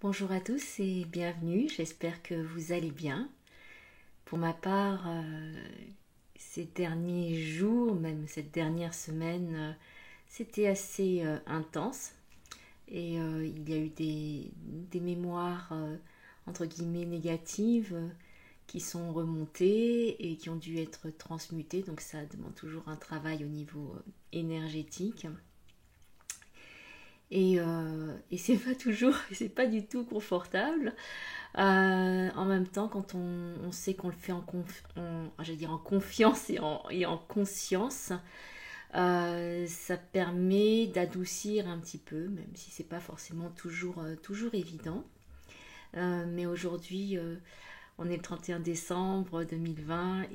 Bonjour à tous et bienvenue, j'espère que vous allez bien. Pour ma part, ces derniers jours, même cette dernière semaine, c'était assez intense et il y a eu des mémoires entre guillemets négatives qui sont remontées et qui ont dû être transmutées, donc ça demande toujours un travail au niveau énergétique. Et c'est pas toujours, c'est pas du tout confortable. En même temps, quand on sait qu'on le fait j'allais dire en confiance et en conscience, ça permet d'adoucir un petit peu, même si c'est pas forcément toujours évident. Mais aujourd'hui, on est le 31 décembre 2020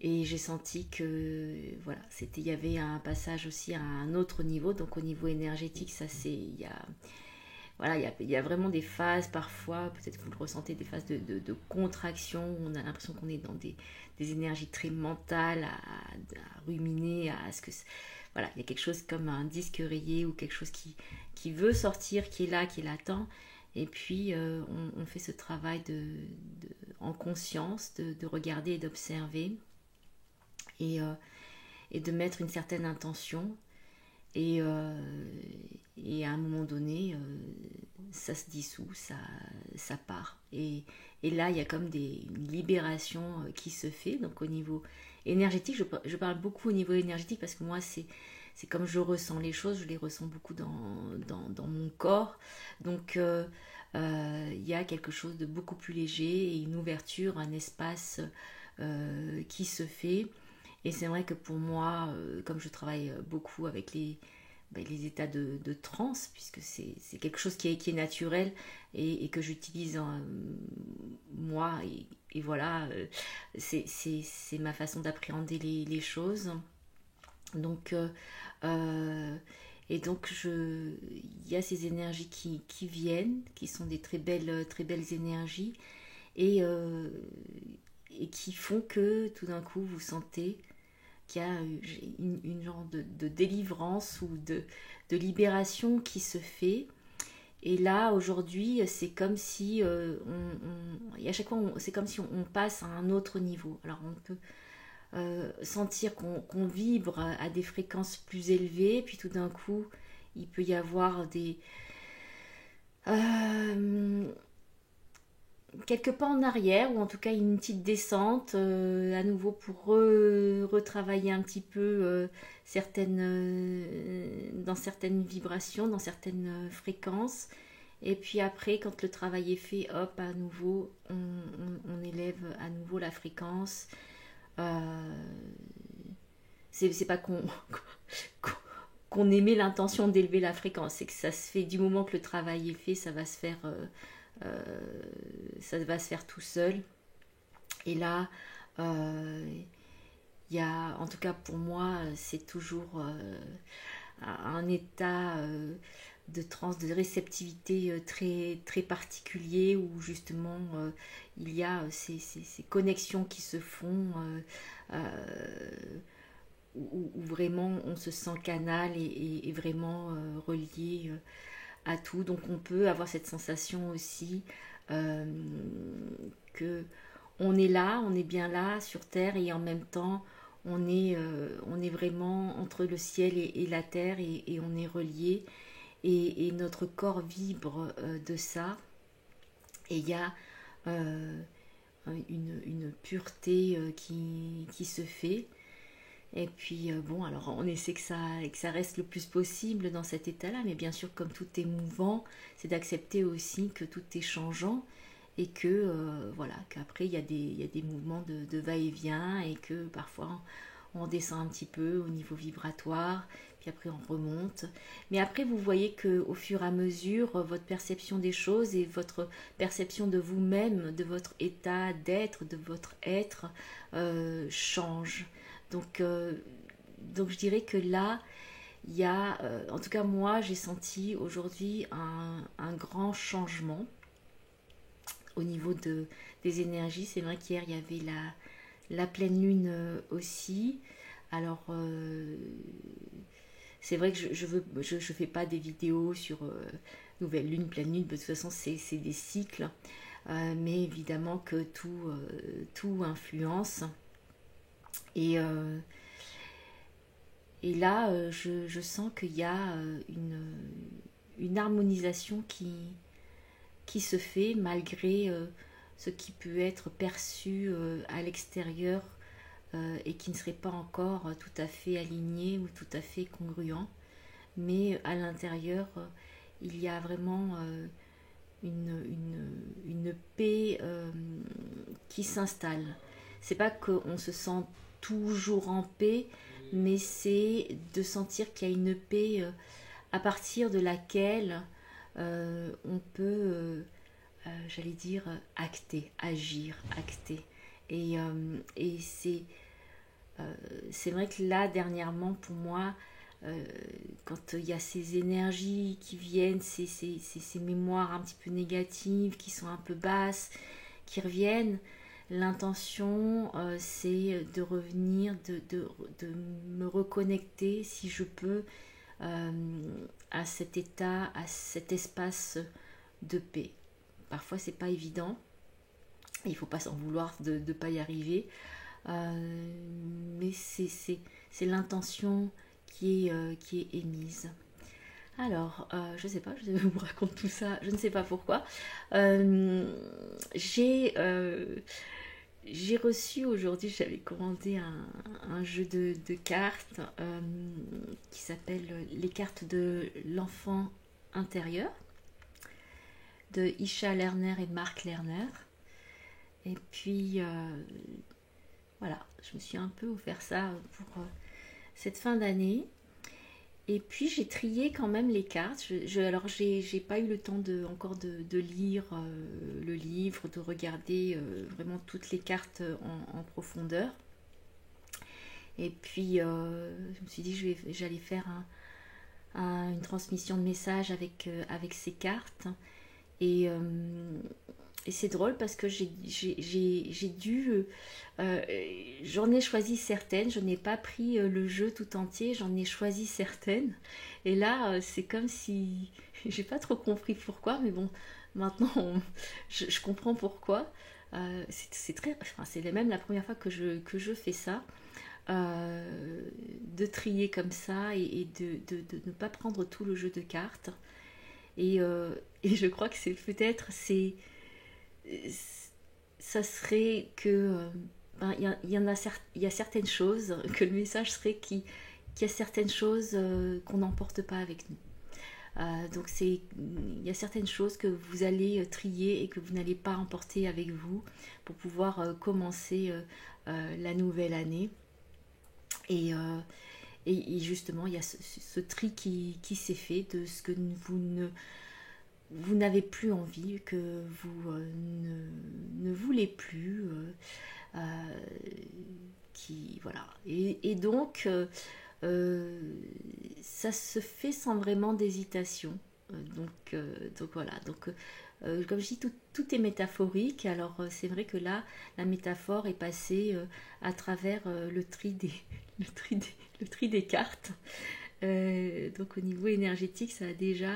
et j'ai senti que voilà, il y avait un passage aussi à un autre niveau. Donc au niveau énergétique, il y a vraiment des phases parfois, peut-être que vous le ressentez, des phases de contraction, où on a l'impression qu'on est dans des énergies très mentales, à ruminer, à ce que... Voilà, il y a quelque chose comme un disque rayé ou quelque chose qui veut sortir, qui est là, qui est latent. Et puis, on fait ce travail en conscience, de regarder et d'observer et, euh, et de mettre une certaine intention. Et, euh, et à un moment donné, ça se dissout, ça part. Et là, il y a comme une libération qui se fait. Donc au niveau énergétique, je parle beaucoup au niveau énergétique parce que moi, c'est comme je ressens les choses, je les ressens beaucoup dans mon corps. Donc il y a quelque chose de beaucoup plus léger et une ouverture, un espace qui se fait. Et c'est vrai que pour moi, comme je travaille beaucoup avec les états de transe, puisque c'est quelque chose qui est naturel et que j'utilise moi, et voilà, c'est ma façon d'appréhender les choses. Donc, euh, et donc, il y a ces énergies qui viennent, qui sont des très belles énergies, et, euh, et qui font que tout d'un coup, vous sentez qu'il y a une genre de délivrance ou de libération qui se fait. Et là, aujourd'hui, c'est comme si et à chaque fois, c'est comme si on passe à un autre niveau. Alors, on peut sentir qu'on vibre à des fréquences plus élevées, puis tout d'un coup, il peut y avoir euh, quelques pas en arrière, ou en tout cas une petite descente, à nouveau pour retravailler un petit peu dans certaines vibrations, dans certaines fréquences. Et puis après, quand le travail est fait, hop, à nouveau, on élève à nouveau la fréquence. Euh, c'est pas qu'on émet l'intention d'élever la fréquence, c'est que ça se fait du moment que le travail est fait, ça va se faire tout seul. Et là, il y a, en tout cas pour moi, c'est toujours un état de transe, de réceptivité très particulier où justement il y a ces connexions qui se font où vraiment on se sent canal et vraiment relié à tout. Donc on peut avoir cette sensation aussi euh, que on est là, on est bien là sur Terre et en même temps on est vraiment entre le ciel et la terre et on est relié et notre corps vibre de ça et il y a euh, une pureté qui se fait. Et puis bon, alors on essaie que ça reste le plus possible dans cet état-là, mais bien sûr, comme tout est mouvant, c'est d'accepter aussi que tout est changeant et que voilà, qu'après il y a des mouvements de va-et-vient et que parfois on descend un petit peu au niveau vibratoire, puis après on remonte. Mais après, vous voyez que au fur et à mesure, votre perception des choses et votre perception de vous-même, de votre état d'être, de votre être, change. Donc, euh, donc je dirais que là, il y a, en tout cas moi, j'ai senti aujourd'hui un grand changement au niveau des énergies. C'est vrai qu'hier, il y avait la pleine lune aussi. Alors, c'est vrai que je fais pas des vidéos sur nouvelle lune, pleine lune, de toute façon c'est des cycles, mais évidemment que tout influence. Et, et là, je sens qu'il y a une harmonisation qui se fait malgré ce qui peut être perçu à l'extérieur et qui ne serait pas encore tout à fait aligné ou tout à fait congruent. Mais à l'intérieur, il y a vraiment une paix qui s'installe. C'est pas qu'on se sent toujours en paix, mais c'est de sentir qu'il y a une paix à partir de laquelle on peut, j'allais dire, acter, agir, acter. Et c'est vrai que là, dernièrement, pour moi, quand il y a ces énergies qui viennent, ces mémoires un petit peu négatives, qui sont un peu basses, qui reviennent, l'intention, c'est de revenir, de me reconnecter, si je peux, à cet état, à cet espace de paix. Parfois, c'est pas évident. Il ne faut pas s'en vouloir de ne pas y arriver. Mais c'est l'intention qui est émise. Alors, je sais pas, je vous raconte tout ça, je ne sais pas pourquoi. J'ai reçu aujourd'hui, j'avais commandé un jeu de cartes qui s'appelle Les cartes de l'enfant intérieur de Isha Lerner et Marc Lerner. Et puis voilà, je me suis un peu offert ça pour cette fin d'année. Et puis j'ai trié quand même les cartes. Alors j'ai pas eu le temps encore de lire le livre, de regarder vraiment toutes les cartes en profondeur. Et puis je me suis dit j'allais faire une transmission de messages avec ces cartes. Et c'est drôle parce que j'ai dû... j'en ai choisi certaines, je n'ai pas pris le jeu tout entier, j'en ai choisi certaines. Et là, c'est comme si... J'ai pas trop compris pourquoi, mais bon, maintenant, je comprends pourquoi. C'est très... Enfin, c'est même la première fois que je fais ça. De trier comme ça et de ne pas prendre tout le jeu de cartes. Et je crois que c'est peut-être... ça serait que il y a certaines choses que le message serait qu'il y a certaines choses qu'on n'emporte pas avec nous. Donc il y a certaines choses que vous allez trier et que vous n'allez pas emporter avec vous pour pouvoir commencer la nouvelle année. Et justement, il y a ce tri qui s'est fait de ce que vous n'avez plus envie, que vous ne voulez plus, voilà. Et donc, ça se fait sans vraiment d'hésitation. Donc voilà. Donc, comme je dis, tout est métaphorique. Alors, c'est vrai que là, la métaphore est passée à travers le tri des cartes. Donc, au niveau énergétique, ça a déjà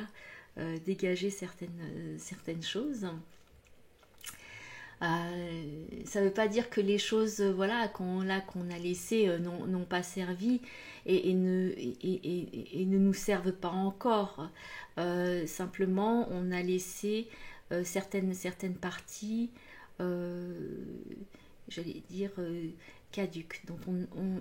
dégager certaines choses. Ça ne veut pas dire que les choses voilà, qu'on a laissées n'ont pas servi et ne nous servent pas encore. Simplement, on a laissé certaines parties, j'allais dire, caduques, dont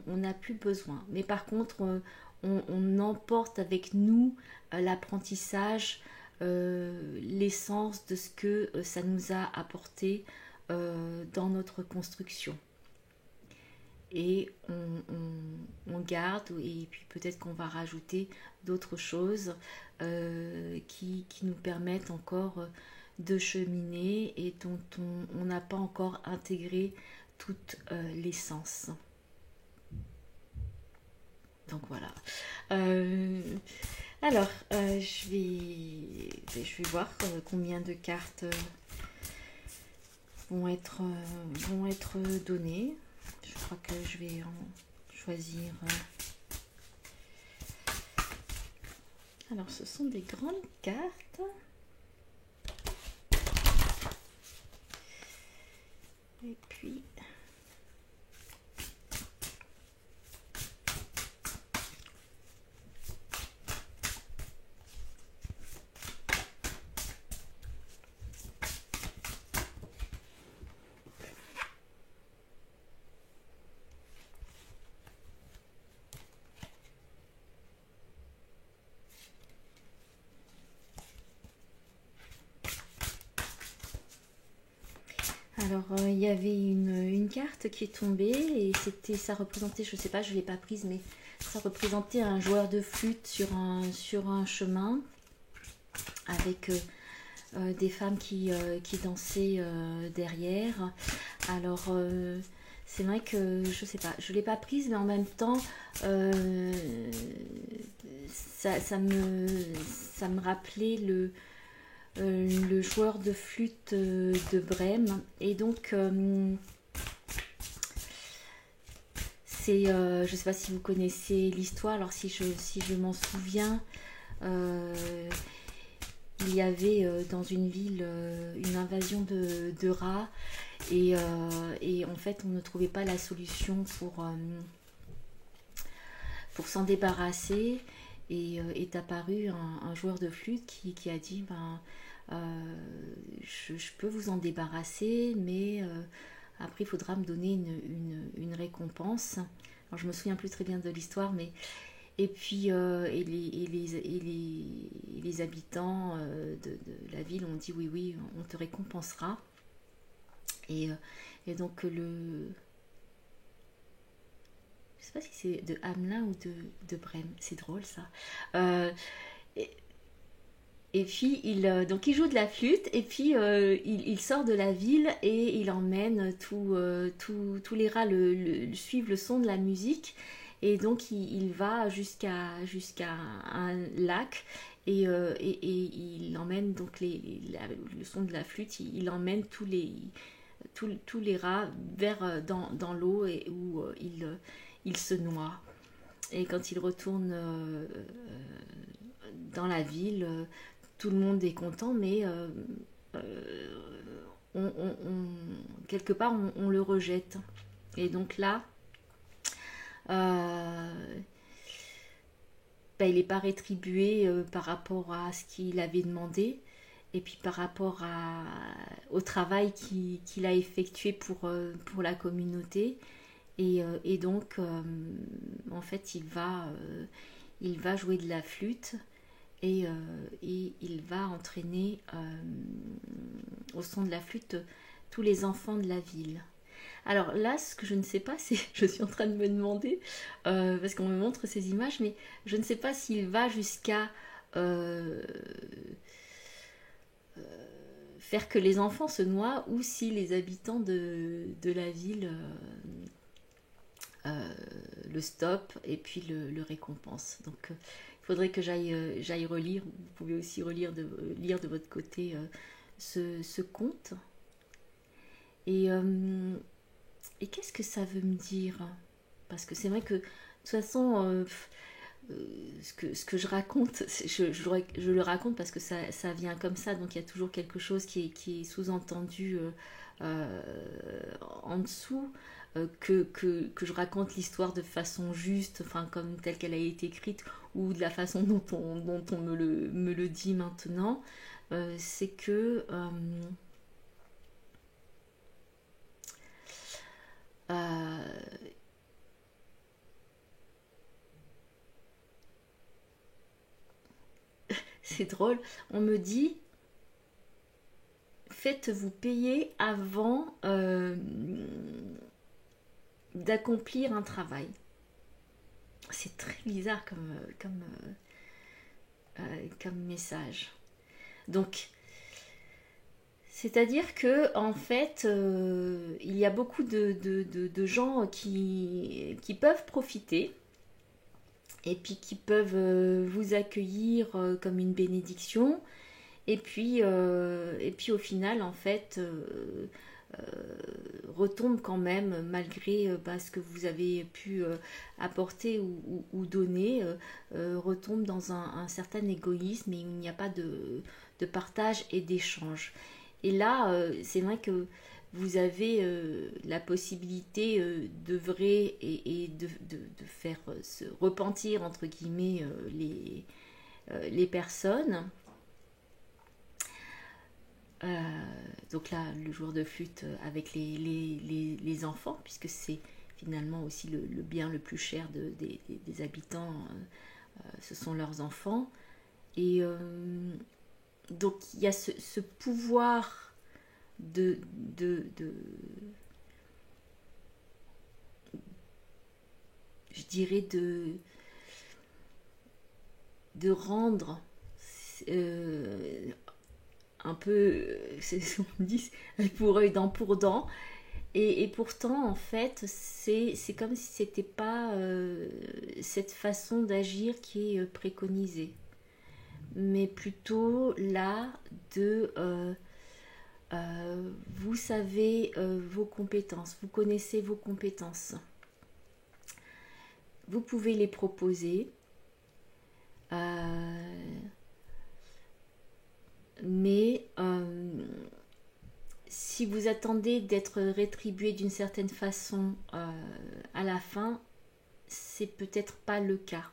on n'a plus besoin. Mais par contre, on emporte avec nous l'apprentissage, l'essence de ce que ça nous a apporté dans notre construction. Et on garde, et puis peut-être qu'on va rajouter d'autres choses qui nous permettent encore de cheminer et dont on n'a pas encore intégré toute l'essence. Donc voilà. Alors, je vais voir combien de cartes vont être données. Je crois que je vais en choisir Alors, ce sont des grandes cartes. Et puis... Alors, il y avait une carte qui est tombée et ça représentait, je sais pas, je ne l'ai pas prise, mais ça représentait un joueur de flûte sur un chemin avec des femmes qui dansaient derrière. Alors, c'est vrai que, je sais pas, je ne l'ai pas prise, mais en même temps, ça me rappelait le joueur de flûte de Brême. Et donc, je ne sais pas si vous connaissez l'histoire. Alors, si je m'en souviens, il y avait dans une ville une invasion de rats. Et en fait, on ne trouvait pas la solution pour s'en débarrasser. Et est apparu un joueur de flûte qui a dit je peux vous en débarrasser, mais après il faudra me donner une récompense. Alors je me souviens plus très bien de l'histoire, mais et puis les habitants de la ville ont dit oui, on te récompensera. Et donc je sais pas si c'est de Hamelin ou de Brême, c'est drôle ça. Et, Et puis donc il joue de la flûte et puis il sort de la ville et il emmène tous les rats suivent le son de la musique et donc il va jusqu'à un lac et il emmène donc le son de la flûte, il emmène tous les rats vers dans l'eau et où il se noie. Et quand il retourne dans la ville, tout le monde est content, mais quelque part on le rejette. Et donc là, il n'est pas rétribué par rapport à ce qu'il avait demandé et puis par rapport au travail qu'il a effectué pour la communauté. Et donc, en fait, il va jouer de la flûte et il va entraîner au son de la flûte tous les enfants de la ville. Alors là, ce que je ne sais pas, c'est, je suis en train de me demander, parce qu'on me montre ces images, mais je ne sais pas s'il va jusqu'à faire que les enfants se noient ou si les habitants de la ville le stoppent et puis le récompensent. Donc il faudrait que j'aille relire. Vous pouvez aussi lire de votre côté ce conte. Et qu'est-ce que ça veut me dire? Parce que c'est vrai que de toute façon, ce que je raconte, je le raconte parce que ça vient comme ça, donc il y a toujours quelque chose qui est sous-entendu en dessous. Que je raconte l'histoire de façon juste, enfin comme telle qu'elle a été écrite, ou de la façon dont on me le dit maintenant, c'est que c'est drôle, on me dit faites-vous payer avant d'accomplir un travail. C'est très bizarre comme message. Donc, c'est-à-dire que en fait, il y a beaucoup de gens qui peuvent profiter et puis qui peuvent vous accueillir comme une bénédiction. Et puis au final, en fait, retombe quand même, malgré ce que vous avez pu apporter ou donner, retombe dans un certain égoïsme et il n'y a pas de partage et d'échange. Et là, c'est vrai que vous avez la possibilité d'œuvrer et de faire se repentir, entre guillemets, les personnes. Donc là, le joueur de flûte avec les enfants, puisque c'est finalement aussi le bien le plus cher des habitants, ce sont leurs enfants. Et donc il y a ce pouvoir de je dirais de rendre un peu, c'est ce qu'on dit, pour œil, dent pour dent. Et pourtant, en fait, c'est comme si c'était pas cette façon d'agir qui est préconisée, mais plutôt là de vous savez vos compétences, vous connaissez vos compétences, vous pouvez les proposer, mais si vous attendez d'être rétribué d'une certaine façon à la fin, c'est peut-être pas le cas.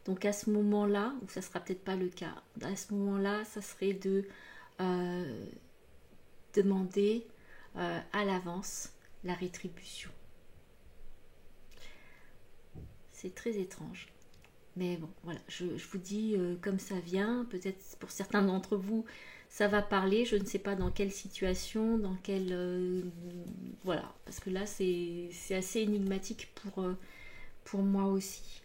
Donc à ce moment-là, ou ça sera peut-être pas le cas, à ce moment-là, ça serait de demander à l'avance la rétribution. C'est très étrange. Mais bon, voilà, je vous dis comme ça vient. Peut-être pour certains d'entre vous, ça va parler. Je ne sais pas dans quelle situation, dans quelle... voilà, parce que là, c'est assez énigmatique pour moi aussi.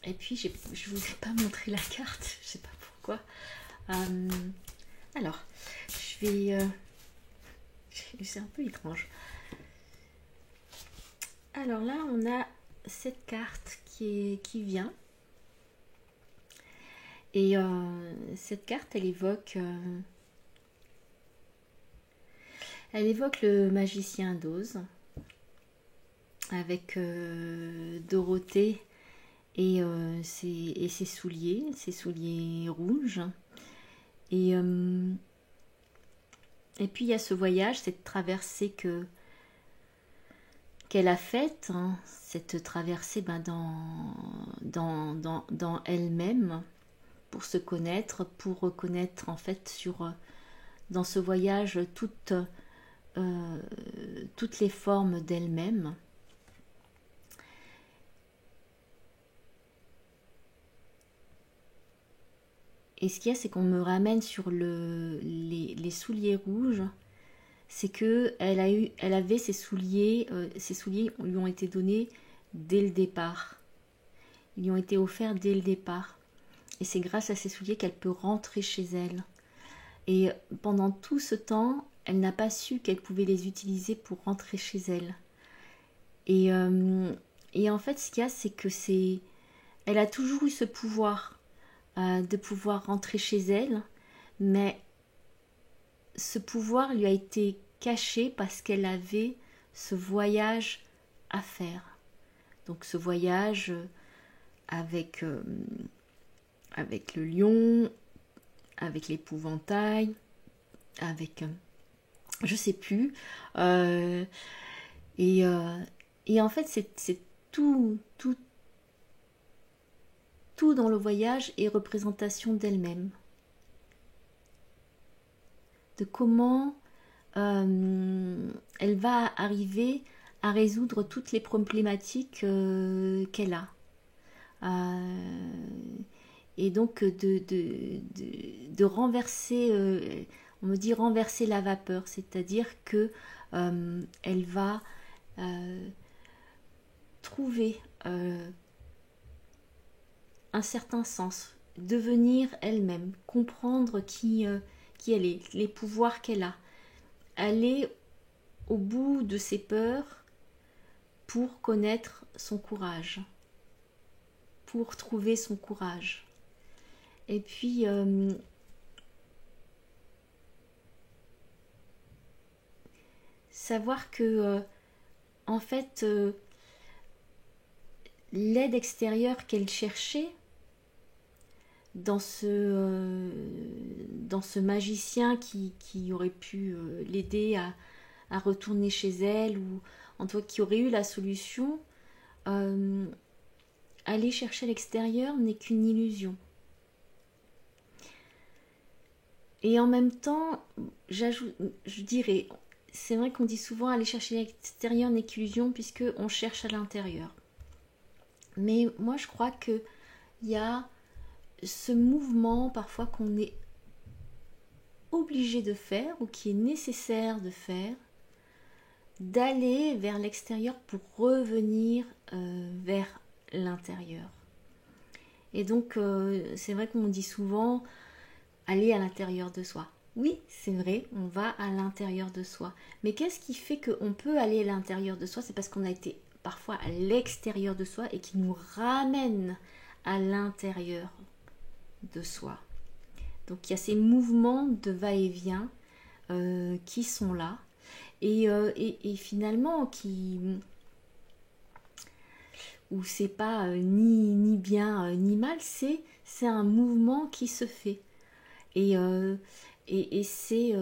Et puis, je ne vous ai pas montré la carte. Je ne sais pas pourquoi. Alors, je vais... c'est un peu étrange. Alors là, on a cette carte qui vient. Et cette carte, elle évoque le magicien d'Oz avec Dorothée et ses souliers rouges. Et puis il y a ce voyage, cette traversée qu'elle a faite, hein, cette traversée dans elle-même, pour se connaître, pour reconnaître en fait dans ce voyage toutes les formes d'elle-même. Et ce qu'il y a, c'est qu'on me ramène sur les souliers rouges. C'est que elle avait ses souliers lui ont été donnés dès le départ. Ils lui ont été offerts dès le départ. Et c'est grâce à ces souliers qu'elle peut rentrer chez elle. Et pendant tout ce temps, elle n'a pas su qu'elle pouvait les utiliser pour rentrer chez elle. Et en fait, ce qu'il y a, c'est que elle a toujours eu ce pouvoir de pouvoir rentrer chez elle, mais ce pouvoir lui a été caché parce qu'elle avait ce voyage à faire. Donc ce voyage avec le lion, avec l'épouvantail, avec je sais plus. Et en fait, c'est tout dans le voyage est représentation d'elle-même. De comment elle va arriver à résoudre toutes les problématiques qu'elle a. Et donc de renverser, on me dit renverser la vapeur, c'est-à-dire que elle va trouver un certain sens, devenir elle-même, comprendre qui elle est, les pouvoirs qu'elle a, aller au bout de ses peurs pour connaître son courage, pour trouver son courage. Et puis savoir que en fait l'aide extérieure qu'elle cherchait dans ce magicien qui aurait pu l'aider à retourner chez elle, ou en tout cas qui aurait eu la solution, aller chercher à l'extérieur n'est qu'une illusion. Et en même temps, je dirais, c'est vrai qu'on dit souvent aller chercher à l'extérieur n'est qu'illusion puisque on cherche à l'intérieur. Mais moi je crois que il y a ce mouvement parfois qu'on est obligé de faire ou qui est nécessaire de faire, d'aller vers l'extérieur pour revenir vers l'intérieur. Et donc c'est vrai qu'on dit souvent aller à l'intérieur de soi. Oui, c'est vrai, on va à l'intérieur de soi. Mais qu'est-ce qui fait qu'on peut aller à l'intérieur de soi? C'est parce qu'on a été parfois à l'extérieur de soi et qui nous ramène à l'intérieur de soi. Donc il y a ces mouvements de va-et-vient qui sont là et finalement où c'est pas ni bien ni mal, c'est un mouvement qui se fait. Et c'est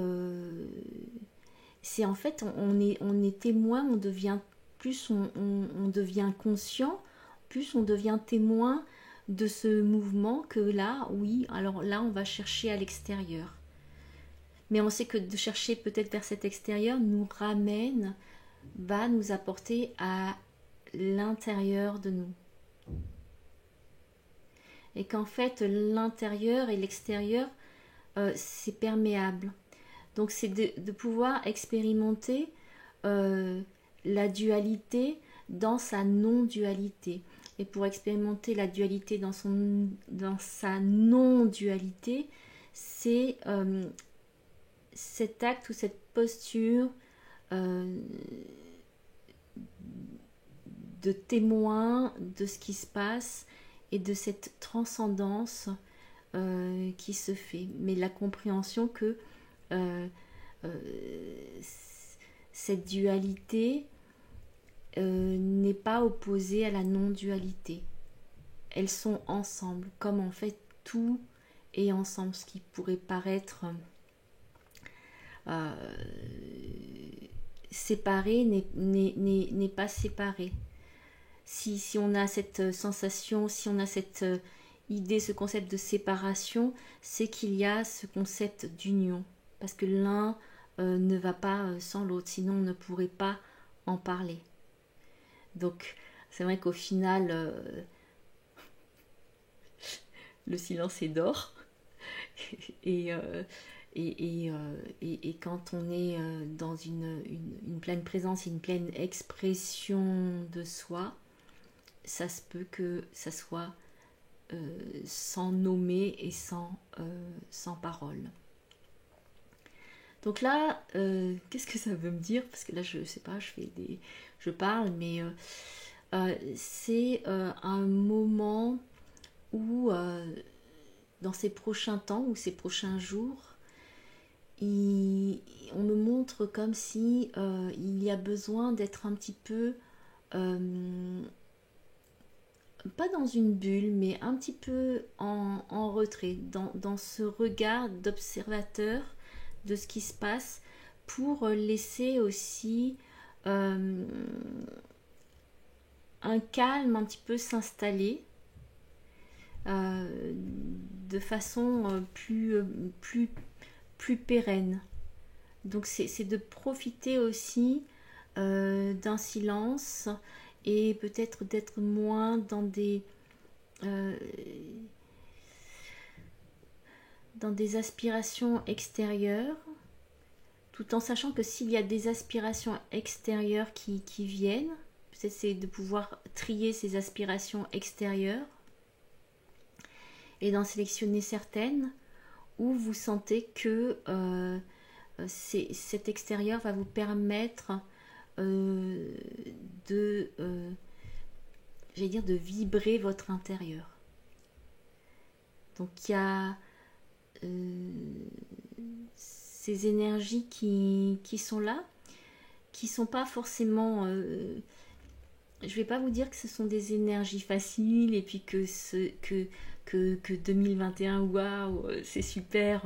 en fait, on est témoin, on devient plus on devient conscient, plus on devient témoin de ce mouvement que là, oui, alors là, on va chercher à l'extérieur. Mais on sait que de chercher peut-être vers cet extérieur nous ramène, va nous apporter à l'intérieur de nous. Et qu'en fait, l'intérieur et l'extérieur, c'est perméable. Donc c'est de pouvoir expérimenter la dualité dans sa non-dualité. Et pour expérimenter la dualité dans sa non-dualité, c'est cet acte ou cette posture de témoin de ce qui se passe et de cette transcendance qui se fait. Mais la compréhension que cette dualité n'est pas opposée à la non-dualité. Elles sont ensemble, comme en fait tout est ensemble. Ce qui pourrait paraître séparé n'est pas séparé. Si on a cette sensation, si on a cette idée, ce concept de séparation, c'est qu'il y a ce concept d'union. Parce que l'un ne va pas sans l'autre, sinon on ne pourrait pas en parler. Donc c'est vrai qu'au final, le silence est d'or. Et quand on est dans une pleine présence, une pleine expression de soi, ça se peut que ça soit sans nommer et sans parole. Donc là, qu'est-ce que ça veut me dire? Parce que là, je sais pas, je parle, mais c'est un moment où, dans ces prochains temps ou ces prochains jours, on me montre comme si il y a besoin d'être un petit peu pas dans une bulle, mais un petit peu en retrait, dans ce regard d'observateur de ce qui se passe, pour laisser aussi un calme un petit peu s'installer de façon plus pérenne. Donc c'est de profiter aussi d'un silence et peut-être d'être moins dans des aspirations extérieures, tout en sachant que s'il y a des aspirations extérieures qui viennent, peut-être c'est de pouvoir trier ces aspirations extérieures et d'en sélectionner certaines où vous sentez que cet extérieur va vous permettre de vibrer votre intérieur. Donc il y a ces énergies qui sont là, qui sont pas forcément... je vais pas vous dire que ce sont des énergies faciles et puis que 2021, waouh, c'est super.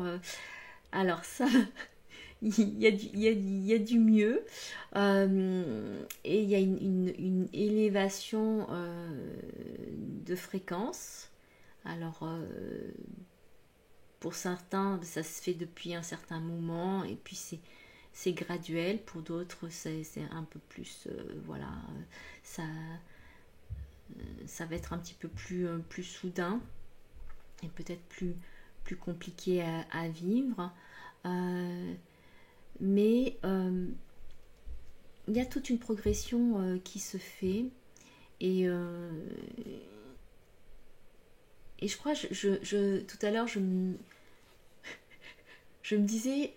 Alors ça, il y a du mieux. Et il y a une élévation de fréquence. Alors, pour certains, ça se fait depuis un certain moment et puis c'est graduel. Pour d'autres, c'est un peu plus, voilà, ça, ça va être un petit peu plus soudain et peut-être plus compliqué à vivre. Mais il y a toute une progression qui se fait et, et je crois, tout à l'heure, je me disais,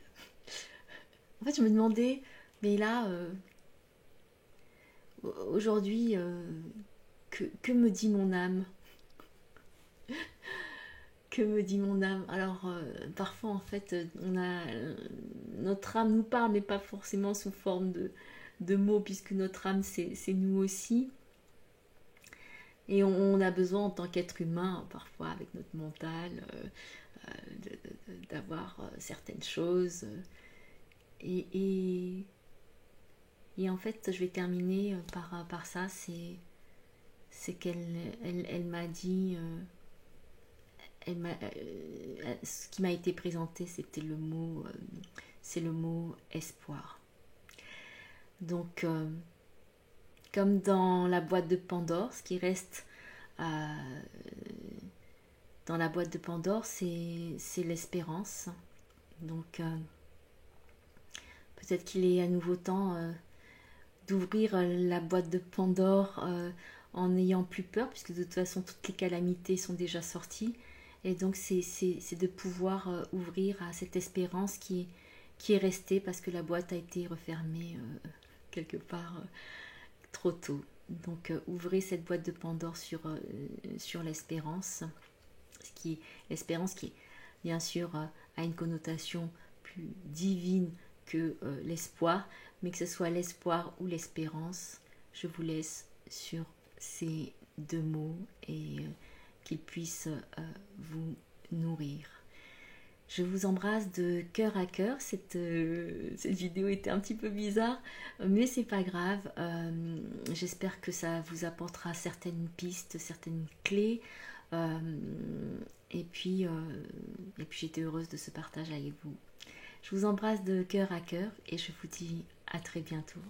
en fait, je me demandais, mais là, aujourd'hui, que me dit mon âme? Que me dit mon âme? Alors, parfois, en fait, notre âme nous parle, mais pas forcément sous forme de mots, puisque notre âme, c'est nous aussi. Et on a besoin, en tant qu'être humain, parfois, avec notre mental, d'avoir certaines choses. Et, et en fait, je vais terminer par ça, c'est qu'elle m'a dit... ce qui m'a été présenté, c'était c'est le mot espoir. Donc, comme dans la boîte de Pandore, ce qui reste dans la boîte de Pandore, c'est l'espérance. Donc, peut-être qu'il est à nouveau temps d'ouvrir la boîte de Pandore en n'ayant plus peur, puisque de toute façon, toutes les calamités sont déjà sorties. Et donc, c'est de pouvoir ouvrir à cette espérance qui est restée parce que la boîte a été refermée quelque part trop tôt. Donc, ouvrez cette boîte de Pandore sur l'espérance. L'espérance qui, bien sûr, a une connotation plus divine que l'espoir, mais que ce soit l'espoir ou l'espérance, je vous laisse sur ces deux mots et qu'ils puissent vous nourrir. Je vous embrasse de cœur à cœur. Cette vidéo était un petit peu bizarre, mais c'est pas grave. J'espère que ça vous apportera certaines pistes, certaines clés. Et puis j'étais heureuse de ce partage avec vous. Je vous embrasse de cœur à cœur et je vous dis à très bientôt.